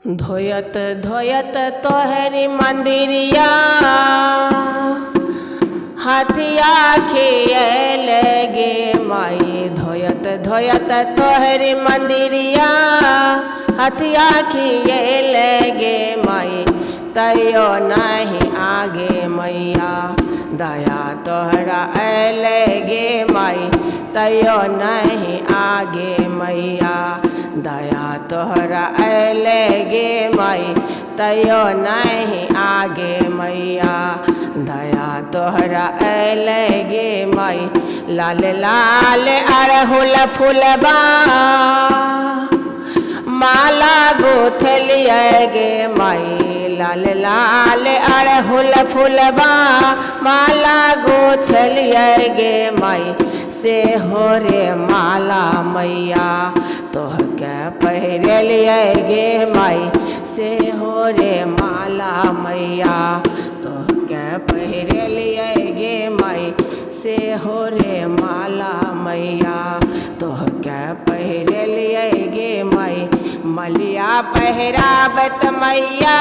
धोयत धोयत तोहरी मंदिरिया हाथिया खियल गे माई। धोयत धोयत तोहरी मंदिरिया हाथिया खियल गे माई। तैयो नहीं आगे मैया दया तोहरा अल गे माई। तैयो नहीं आगे मैया दया तोहरा अल गे माई। तैयो नहीं आगे मैया दया तोहरा अल गे माई। लाल लाल अड़हुल फूलबा माला गुथलिया गे माई। लाल लाल अड़हुल फूलबा माला गुथलिया गे माई। से हो रे माला मैया तोहके पहिरलिया गे माई। से हो रे माला मैया तोहके पहिरलिया गे माई। से हो रे माला मैया तोहके पहिरलिया गे माई। मलिया पहिरावत मैया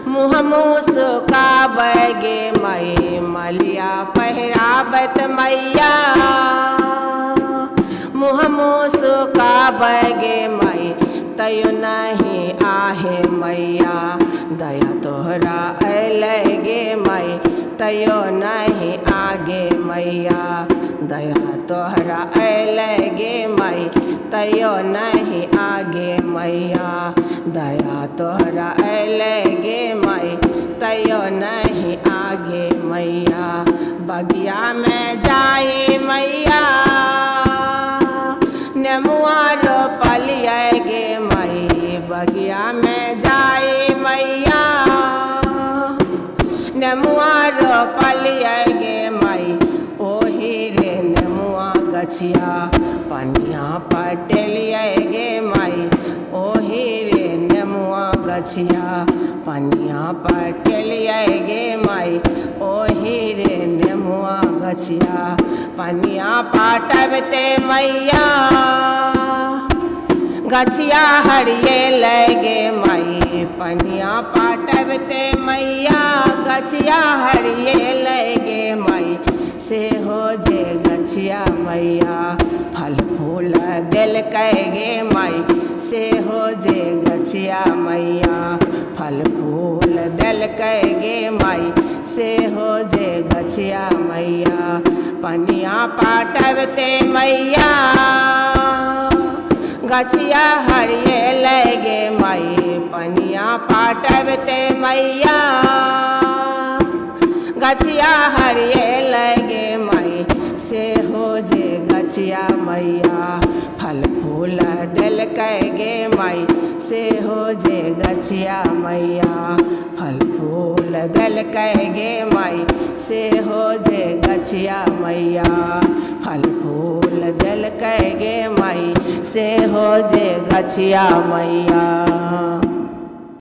मुँह मुस्काब गे माई। मलिया पहिरावत मैया मुँह मुस्काब गे माई। तैयो नहीं आहे मैया दया तोहरा अल गे माई। तैयो नहीं आगे मैया दया तोहरा अल गे माई। तैयो नहीं आगे मैया दया तोहरा अल गे माई। तैयो नहीं आगे मैया बगिया में जाई मैया नेमुआ रोपलिया गे माई। बगिया में जाई मैया नेमुआ रोपलिया गे माई। ओही रे नेमुआ गछिया पनिया पटेलिया गे माई। ओही रे नेमुआ गछिया पनिया पटेलिया गे माई। ओही रे नेमुआ गछिया पनिया पाटबते मैया गछिया हरिये लगे माई। पनिया पाटबते मैया गछिया हरिये लगे माई। से हो जे गछिया मैया फल फूल दिल गे माई। से हो जे गछिया मैया फल फूल दिल गे माई। से हो जे गछिया मैया पनिया पाटबते मैया गछिया हरिये लगे माई। पनिया पाटबते मैया गछिया हरिये लगे माई। से हो जे गछिया मैया फल फूल दिल गे माई। से हो जे गछिया मैया फल फूल दिल गे माई। से हो जे गछिया मैया फल फूल दिल गे माई। से हो जे गछिया मैया।